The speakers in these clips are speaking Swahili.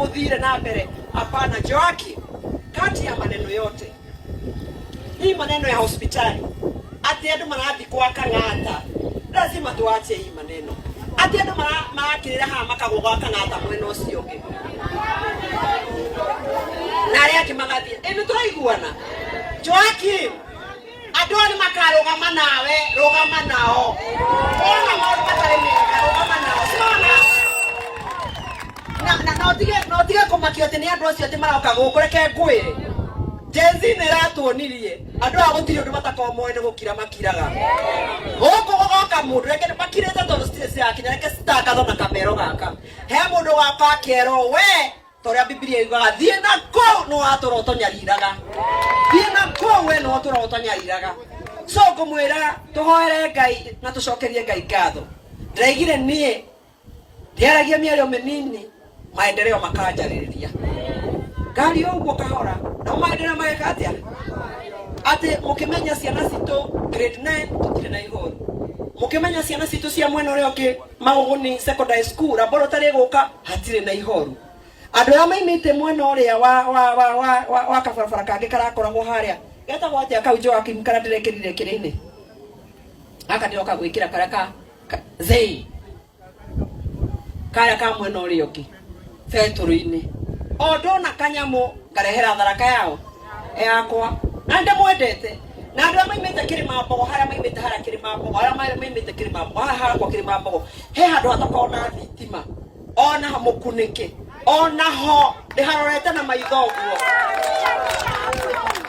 Udhire na mbele. Hapana Joaki, kati ya maneno yote hii maneno ya hospitali ati andu marathi kwa Kang'ata, lazima tuache hii maneno. Ati andu marakirira ha makagoga Kang'ata mwena ucio ungi na ria kimagathi eni turaiguana. Joaki, andu ani makarugama nawe, rugama nao. Ona maundu matari mega, rugama nao. No tige kumakio ati ni andu acio ati maroka gukureke ngwire. Jenzi ni ratuonirie andu a gutiri undu matako moe ni gukira makiraga. Goko goka mundu reke makirete tondu stress yake reke staka thona kamero gaka. He mundu wa kero we toria Biblia yugaga thie na ko no atoro tonyariraga. Thie na ko we no atoro tonyariraga. So kumwira tuhoere Ngai na tucokerie Ngai ngatho. Ndaigire nie ndiaragia miario menini maendeleo makanjaririria. Gari uguo kahora na maendeleo mageka atia ati mukimenya ciana citu grade 9 tutire na iguru, mukimenya ciana citu cia mwena uria ungi Maguguni secondary school laboratory guka hatire na ihoru. Andu ya maimite mwena uria wa kabarabara kangi karakoragwo haria getagwo atia kau Joaki kana ndirekirire kirine aka ndiroka gwikira karaka zei kaya ka mwena uria ungi feturu-ini ondona kanyamu ngarehera tharaka yao yakwa na ndamwendete na andu maimite kirima mbogo haria maimite haria kirima mbogo haria maimite kirima mbogo haria kwa kirima mbogo he handu hatakona thitima ona mukunike ona ho ndiharorete na maitho guo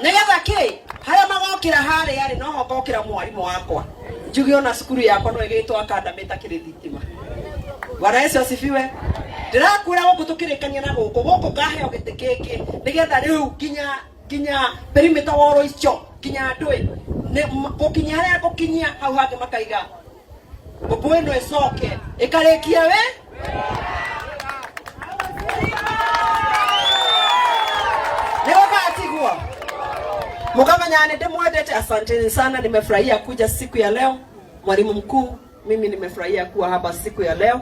nigetha ki haria magokira haria ari no gokira mwarimu wakwa njugi ona cukuru yakwa no igitwa akandamita kiri thitima. Bwana Yesu asifiwe. Ndirakwira guku tukirikania na guku ngaheo giti kiki nigetha riu kinya perimeter woro icio kinya ndui gukinya haria gukinyia hau hangi makaiga guku ino icoke ikarikia we niwakatigwa mukamenya ni ndimwendete. Asanteni sana, nimefurahia kuja siku ya leo. Mwalimu mkuu, mimi nimefurahia kuwa hapa siku ya leo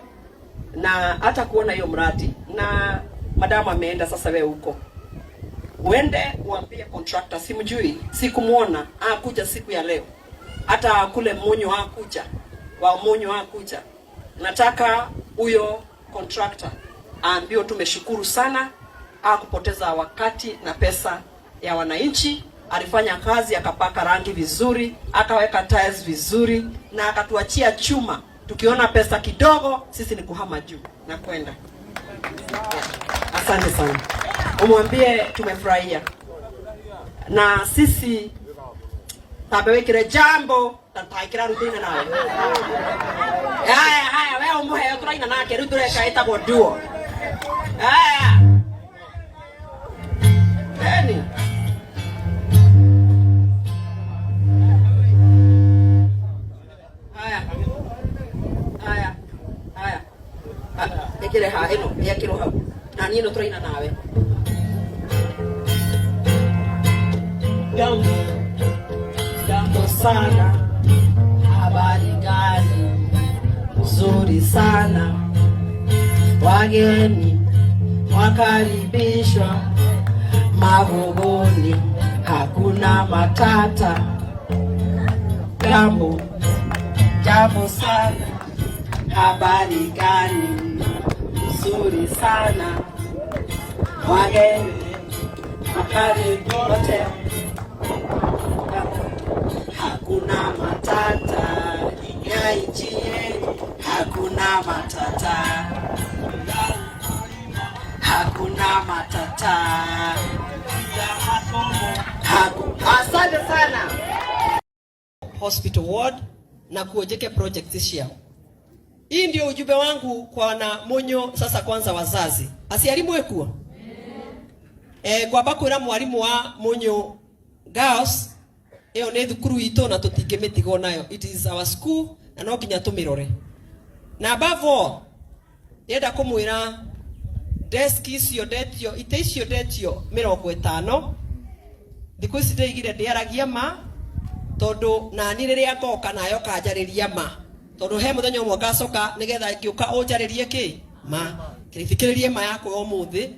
na hata kuona hiyo mradi. Na madam ameenda sasa, wewe huko uende uambie contractor, simjui sikumuona akuja siku ya leo, hata kule Munyo hakuja, wa Munyo hakuja. Nataka huyo contractor aambie tumeshukuru sana, akupoteza wakati na pesa ya wananchi. Alifanya kazi, akapaka rangi vizuri, akaweka tiles vizuri na akatuachia chuma. Tukiona pesa kidogo sisi ni kuhama juu na kwenda. Asante sana. Umwambie tumefurahia. Na sisi tabewekire jambo tataikira rutina nawe. Haya wewe umuhe turaina nake ruture kaita goduo. Haya. Nani? Ekire ha eno yakiro ha na nieno turaina nawe jambo sana. Habari gani? Nzuri sana. Wageni wakaribishwa Maguguni, hakuna matata. Jambo sana. Habari gani? Nzuri sana. Wageni wakaribishwa, hakuna matata. Ya nchi yetu hakuna matata, hakuna matata. Asante sana. Hospital ward na kuojeke project ishia. Hii ndio ujumbe wangu kwa na Munyo. Sasa kwanza wazazi asialimu ekuwa kwa bakwira mwalimu wa Munyo Girls eo ne thukuru ito na tutingemetigo nayo. It is our school na no kinya tumirore. Na above all yenda kumwira desk icio detio ite icio detio 50 thikũ ici ndeigire ndiaragia ma tondu na ni riria ngoka nayo kanjariria ma tondu he muthenya umwe ngacoka nigetha ngiuka unjaririe ki ma Kirifikiririe ma yako omuthi.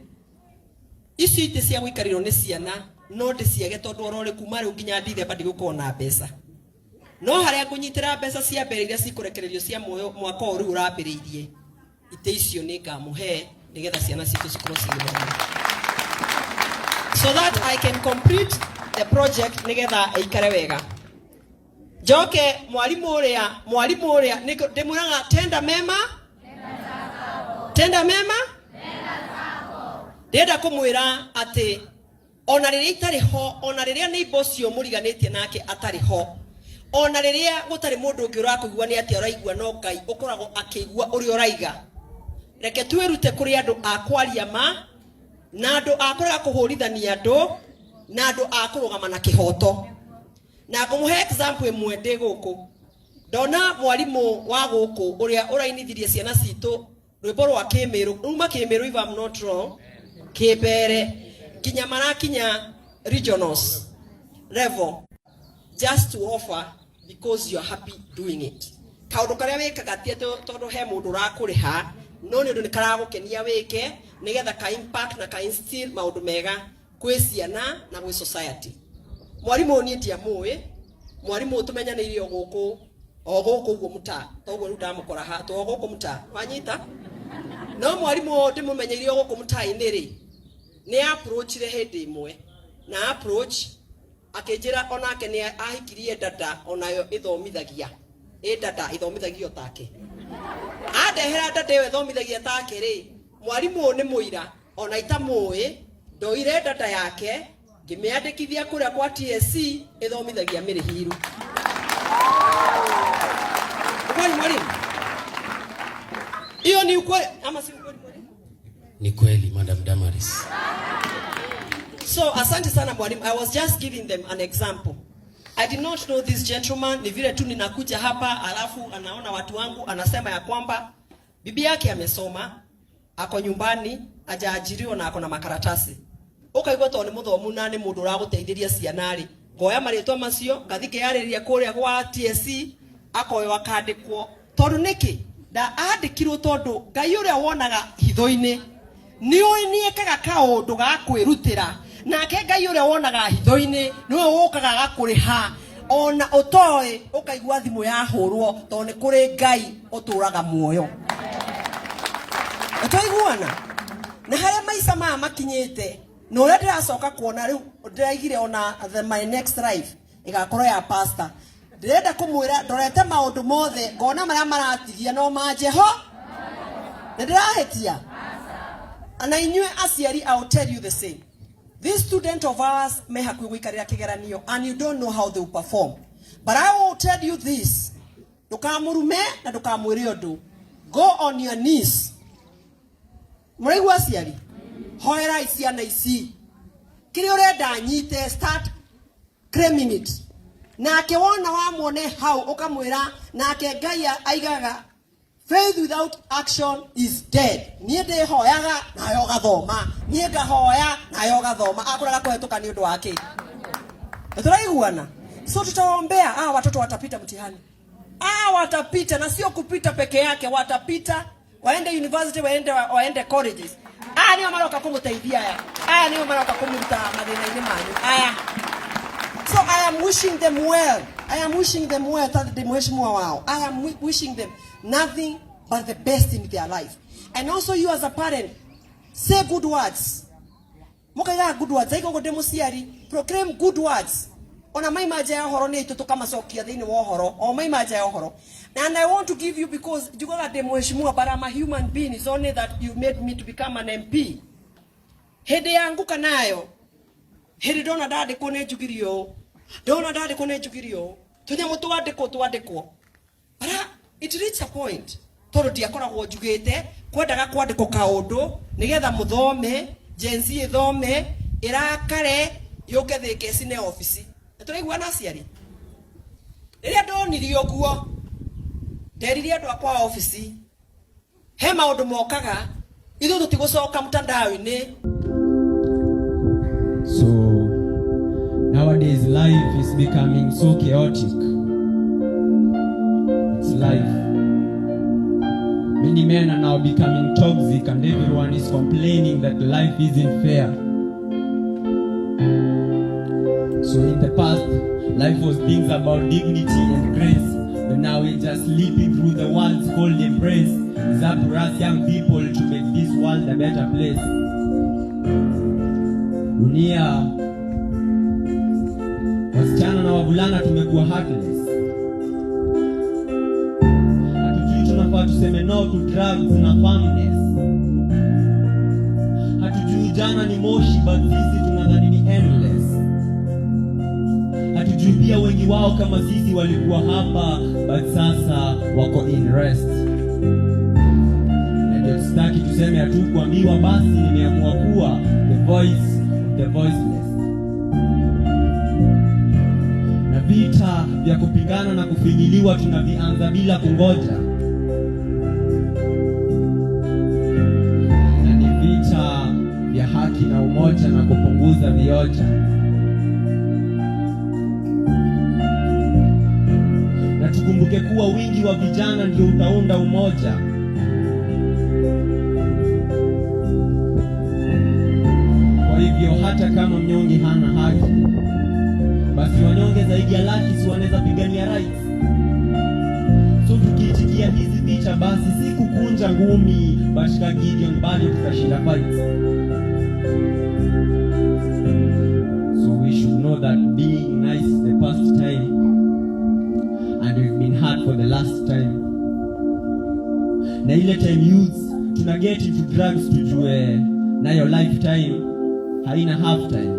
Ici ite cia gwikarirwo ni ciana no ndiciage tondu orore kuma ri nginya ndithe badi gukona mbeca. No haria kunyitira mbeca cia mbere iria cikurekererio cia muoyo mwaka uru urambiriirie. Ite icio ni ngamuhe nigetha ciana citu cikorwo cigithoma. So that I can complete the project nigetha aikare wega. Joke mwalimu uria ndimuraga tenda mema ndenda kumwira ati ona riria itari ho, ona riria ni bocio muriganitie nake atari ho, ona riria gutari mundu ungi urakugwa ni ati uraigwa no Ngai ukoragwo akigwa uri uraiga. Reke twirute kuri andu akwaria ma na andu akorega kuhurithania andu na andu akurugama na kihoto. Na ngumuhe example imwe ndi guku. Ndona mwalimu wa guku uria urainithirie ciana citu rwimbo rwa Kimiru, uma Kimiru if I'm not wrong, Kibere kinya marakinya regionals level, just to offer because you're happy doing it. Kaundu karia wikaga tie tondu he mundu urakuriha no ni undu ni karagukenia wike nigetha ka impact na ka instill maundu mega kwi ciana na kwi society. Mwalimu ni ndiamui, mwalimu tumenyanirie guku uguo muta toguo ndamukora ha to guku muta wanyita no mwalimu ndimumenyerie guku muta-ini ri ni approach re hindi imwe na approach akinjira onake ni ahikirie dada onayo ithomithagia dada ithomithagio take adehera dada yo ithomithagia take ri mwalimu ni muira ona itamui ndoire dada yake ngimiandikithia kuria kwa TSC ithomithagia mirihiru. Mwalimu hiyo ni ukweli ama si ukweli? Ni kweli, Madam Damaris. So asante sana mwalimu. I was just giving them an example. I did not know this gentleman. Ni vile tu ninakuja hapa alafu anaona watu wangu anasema ya kwamba bibi yake amesoma, ako nyumbani, hajaajiriwa na ako na makaratasi. Ukaigwa to ni muthomu na ni mundu uraguteithiria cianari. Ngoya maritwa macio ngathike yariria kuria kwa TSC akoyo akandikwo. Tondu niki da andikirwo tondu Ngai uria wonaga hitho-ini ni ekaga kaundu ga kwirutira nake Ngai uria wonaga hitho-ini niwe wokaga gakuriha ona utoi ukaigwa thimu yahurwo tondu ni kuri Ngai uturaga muoyo. Atoiguana na haria maisa maya makinyite no uria ndiracoka kuona riu ndiraigire ona my next life igakorwo ya pastor. Ndirenda kumwira ndorete maundu mothe ngona maria maratigia no manjeho ndirahetia. And I knew aciari, I will tell you the same. This student of ours may have kuikarira kigeranio and you don't know how they will perform. But I will tell you this. Ndukamurume na ndukamwire undu. Go on your knees. Muraigwa aciari? Hoera ciana ici. Kiri urenda nyite start claiming it. Nake wona wamwone hau ukamwira nake Ngai aigaga faith without action is dead. Nie ndihoyaga nayo gathoma, nie ngahoya nayo gathoma, akuraga kuhetuka ni undu wake. Turaiguana. So tutaombea watoto watapita mtihani. Watapita na sio kupita peke yake, watapita waende university, waende colleges. Niyo maroka kumuteithia niyo maroka kumuruta mathina-ini manyu. So I am wishing them well. I am wishing them well. I am wishing them nothing but the best in their life. And also you as a parent, say good words. Mukaya good words. Aiko ngode musiari, proclaim good words. Ona mai maja ya horo ni tutoka masokia thini wa horo. O mai maja ya horo. And I want to give you because you got the mheshimiwa, but I'm a human being. It's only that you made me to become an MP. Hede yanguka nayo. Hede dona dade kone jugirio. Dona dade kone jugirio. Tunyamu tuwadeko. But it reached a point. Toro diakoragwo njugite kwendaga kwandiko kaundu nigetha muthome jenzi ithome irakare yuke thike cine office. Turaigua na aciari. Riria ndonirio guo nderirie andu akwa office he maundu mokaga ithu tutigucoka mtandao-ini. So nowadays life is becoming so chaotic. It's life. Many men are now becoming toxic and everyone is complaining that life isn't fair. So in the past, life was things about dignity and grace, but now we're just leaping through the world's cold embrace. It's up to us young people to make this world a better place. Dunia, wasichana na wavulana tumekuwa heartless. Hatujui tunafaa tuseme no to drugs na firmness. Hatujui jana ni moshi but sisi tunadhani ni endless. Hatujui pia wengi wao kama sisi walikuwa hapa but sasa wako in rest. Na sitaki tuseme hatukuambiwa, basi nimeamua kuwa the voice of the voiceless. Na vita vya kupigana na kufinyiliwa tunavianza bila kungoja. Na ni vita vya haki na umoja na kupunguza vioja. Na tukumbuke kuwa wingi wa vijana ndio utaunda umoja. Kwa hivyo hata kama mnyonge hana haki, basi wanyonge zaidi ya laki si wanaweza pigania rights. So tukiitikia hizi vita, basi si kukunja ngumi, but kama Gideon bado tutashinda fight. So we should know that being nice is the past time, and we've been hurt for the last time. Na ile time youths tuna get into drugs tujue na your lifetime haina half time.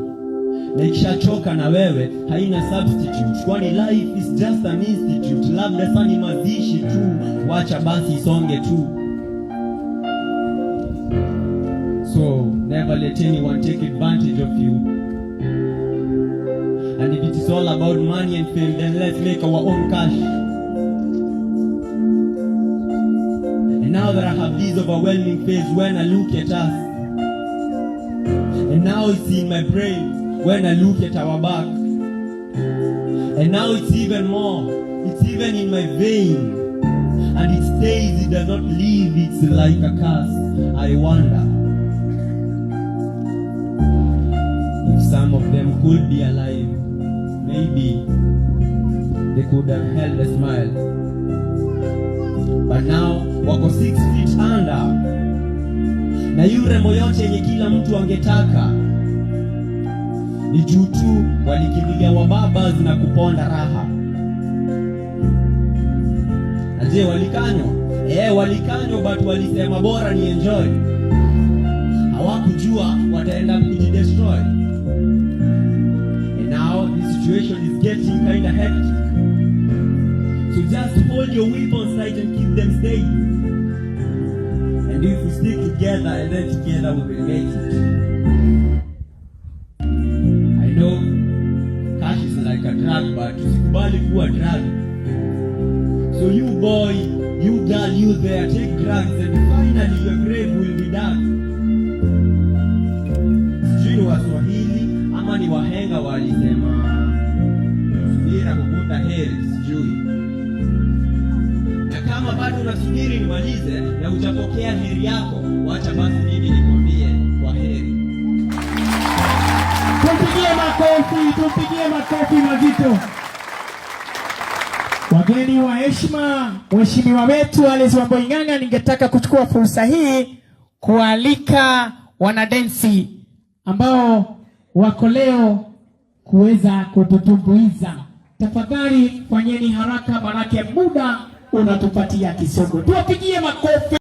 Na ikishachoka na wewe haina substitute, kwani life is just an institute. Labda sani mazishi tu, wacha basi isonge tu. So never let anyone take advantage of you. And if it is all about money and fame, then let's make our own cash. And now that I have this overwhelming phase when I look at us, and now it's in my brain when I look at our back, and now it's even more, it's even in my vein, and it stays, it does not leave, it's like a curse. I wonder if some of them could be alive, maybe they could have held a smile, but now wako 6 feet under. Na yule moyote yenye kila mtu angetaka ni juu tu walikimbilia wababas na kuponda raha. Na je, walikanywa? Walikanywa, but walisema bora ni enjoy. Hawakujua wataenda kujidestroy. And now the situation is getting kinda hectic. So just hold your weapons tight and keep them steady. And if we stick together, and then together we will make it. I know cash is like a drug, but usikubali kuwa drug. So you boy, you girl, you there, take drugs and finally your grave will be done. Sijui ni Waswahili ama ni wahenga walisema subira kukuta heri, sijui. Na kama bado unasubiri nimalize na utapokea heri yako, wacha basi mimi nikwambie kwa heri. Tupigie makofi mazito. Wageni wa heshima, mheshimiwa wetu Alice Wambui Ng'ang'a, ningetaka kuchukua fursa hii kualika wanadensi ambao wako leo kuweza kututumbuiza. Tafadhali fanyeni haraka, manake muda unatupatia kisogo. Tuwapigie makofi.